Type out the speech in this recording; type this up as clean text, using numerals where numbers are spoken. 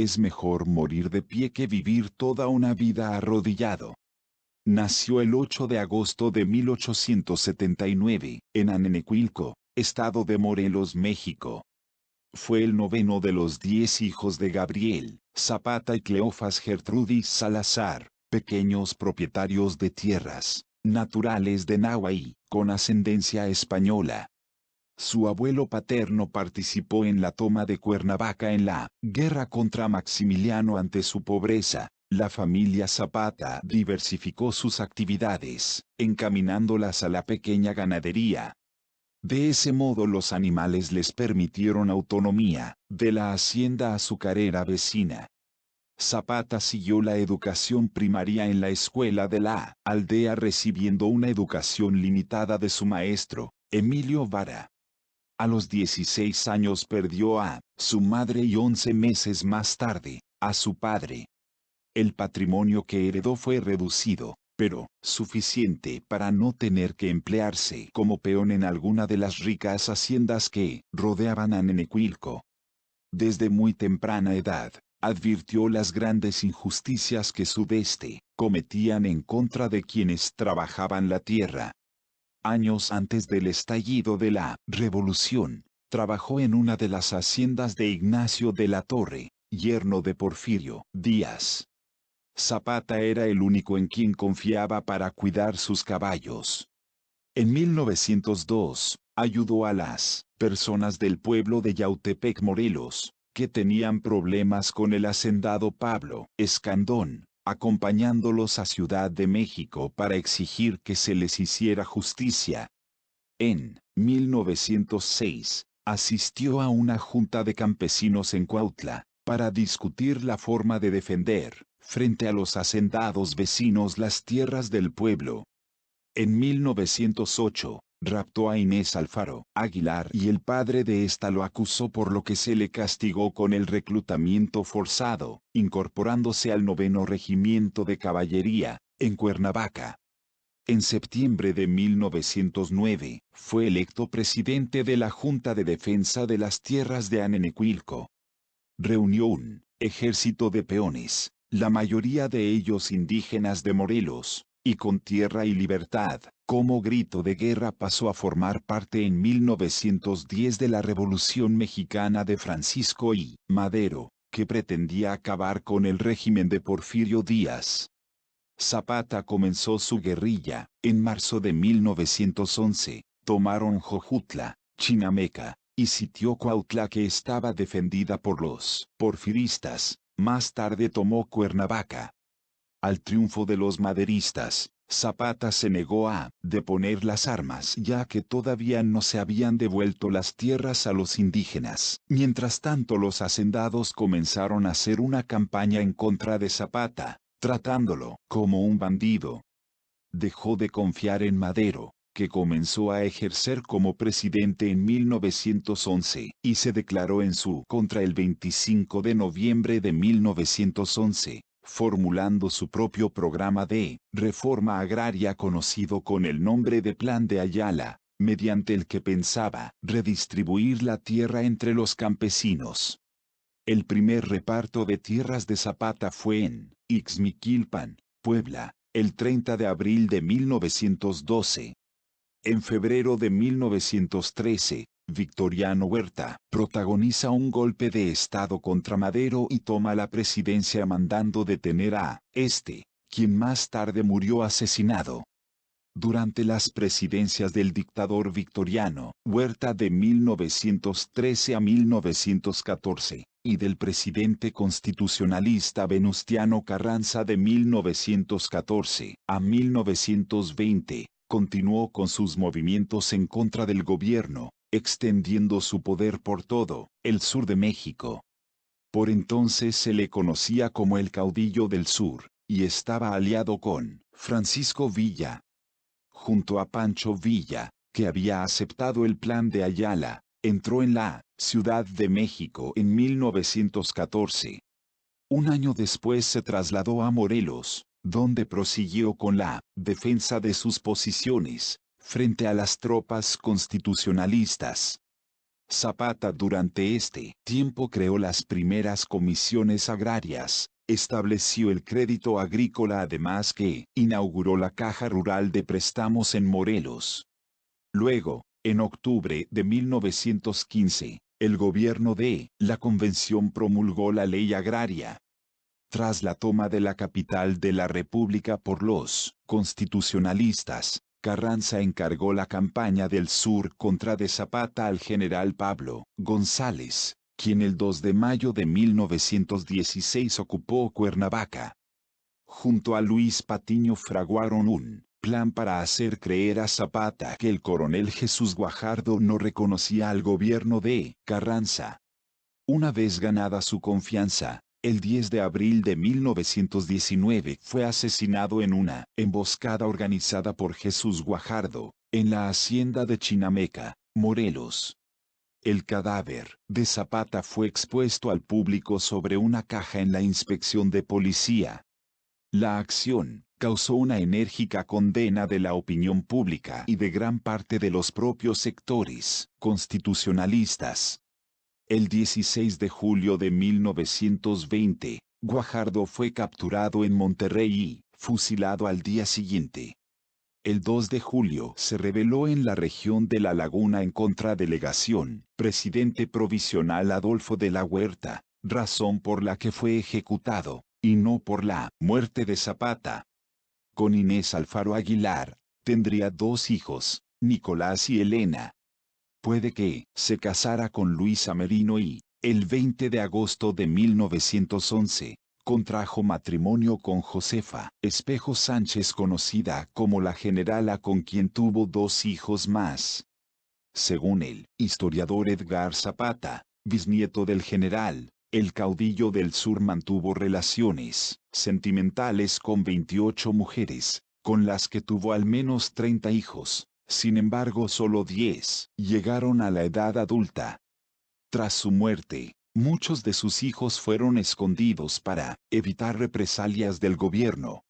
es mejor morir de pie que vivir toda una vida arrodillado. Nació el 8 de agosto de 1879, en Anenecuilco, estado de Morelos, México. Fue el noveno de los 10 hijos de Gabriel Zapata y Cleofas Gertrudis Salazar, pequeños propietarios de tierras naturales de Nahuatl, con ascendencia española. Su abuelo paterno participó en la toma de Cuernavaca en la guerra contra Maximiliano. Ante su pobreza, la familia Zapata diversificó sus actividades, encaminándolas a la pequeña ganadería. De ese modo los animales les permitieron autonomía de la hacienda azucarera vecina. Zapata siguió la educación primaria en la escuela de la aldea, recibiendo una educación limitada de su maestro, Emilio Vara. A los 16 años perdió a su madre y 11 meses más tarde, a su padre. El patrimonio que heredó fue reducido, pero suficiente para no tener que emplearse como peón en alguna de las ricas haciendas que rodeaban a Anenecuilco. Desde muy temprana edad, advirtió las grandes injusticias que sudeste cometían en contra de quienes trabajaban la tierra. Años antes del estallido de la Revolución, trabajó en una de las haciendas de Ignacio de la Torre, yerno de Porfirio Díaz. Zapata era el único en quien confiaba para cuidar sus caballos. En 1902, ayudó a las personas del pueblo de Yautepec, Morelos, que tenían problemas con el hacendado Pablo Escandón, acompañándolos a Ciudad de México para exigir que se les hiciera justicia. En 1906, asistió a una junta de campesinos en Cuautla, para discutir la forma de defender, frente a los hacendados vecinos, las tierras del pueblo. En 1908, raptó a Inés Alfaro Aguilar y el padre de esta lo acusó, por lo que se le castigó con el reclutamiento forzado, incorporándose al 9º Regimiento de Caballería, en Cuernavaca. En septiembre de 1909, fue electo presidente de la Junta de Defensa de las Tierras de Anenecuilco. Reunió un ejército de peones, la mayoría de ellos indígenas de Morelos, y con Tierra y Libertad como grito de guerra pasó a formar parte en 1910 de la Revolución Mexicana de Francisco I. Madero, que pretendía acabar con el régimen de Porfirio Díaz. Zapata comenzó su guerrilla. En marzo de 1911, tomaron Jojutla, Chinameca, y sitió Cuautla, que estaba defendida por los porfiristas. Más tarde tomó Cuernavaca. Al triunfo de los maderistas, Zapata se negó a deponer las armas, ya que todavía no se habían devuelto las tierras a los indígenas. Mientras tanto, los hacendados comenzaron a hacer una campaña en contra de Zapata, tratándolo como un bandido. Dejó de confiar en Madero, que comenzó a ejercer como presidente en 1911, y se declaró en su contra el 25 de noviembre de 1911, formulando su propio programa de reforma agraria conocido con el nombre de Plan de Ayala, mediante el que pensaba redistribuir la tierra entre los campesinos. El primer reparto de tierras de Zapata fue en Ixmiquilpan, Puebla, el 30 de abril de 1912. En febrero de 1913, Victoriano Huerta protagoniza un golpe de Estado contra Madero y toma la presidencia, mandando detener a quien más tarde murió asesinado. Durante las presidencias del dictador Victoriano Huerta de 1913 a 1914, y del presidente constitucionalista Venustiano Carranza de 1914 a 1920, continuó con sus movimientos en contra del gobierno, extendiendo su poder por todo el sur de México. Por entonces se le conocía como el caudillo del sur, y estaba aliado con Francisco Villa. Junto a Pancho Villa, que había aceptado el plan de Ayala, entró en la Ciudad de México en 1914. Un año después se trasladó a Morelos, donde prosiguió con la defensa de sus posiciones frente a las tropas constitucionalistas. Zapata durante este tiempo creó las primeras comisiones agrarias, estableció el crédito agrícola además que inauguró la Caja Rural de Préstamos en Morelos. Luego, en octubre de 1915, el gobierno de la Convención promulgó la Ley Agraria. Tras la toma de la capital de la República por los constitucionalistas, Carranza encargó la campaña del sur contra de Zapata al general Pablo González, quien el 2 de mayo de 1916 ocupó Cuernavaca. Junto a Luis Patiño fraguaron un plan para hacer creer a Zapata que el coronel Jesús Guajardo no reconocía al gobierno de Carranza. Una vez ganada su confianza, el 10 de abril de 1919 fue asesinado en una emboscada organizada por Jesús Guajardo, en la hacienda de Chinameca, Morelos. El cadáver de Zapata fue expuesto al público sobre una caja en la inspección de policía. La acción causó una enérgica condena de la opinión pública y de gran parte de los propios sectores constitucionalistas. El 16 de julio de 1920, Guajardo fue capturado en Monterrey y fusilado al día siguiente. El 2 de julio se rebeló en la región de La Laguna en contradelegación, presidente provisional Adolfo de la Huerta, razón por la que fue ejecutado, y no por la muerte de Zapata. Con Inés Alfaro Aguilar, tendría 2 hijos, Nicolás y Elena. Puede que se casara con Luisa Merino y, el 20 de agosto de 1911, contrajo matrimonio con Josefa Espejo Sánchez, conocida como la Generala, con quien tuvo 2 hijos más. Según el historiador Edgar Zapata, bisnieto del general, el caudillo del sur mantuvo relaciones sentimentales con 28 mujeres, con las que tuvo al menos 30 hijos. Sin embargo, solo 10 llegaron a la edad adulta. Tras su muerte, muchos de sus hijos fueron escondidos para evitar represalias del gobierno.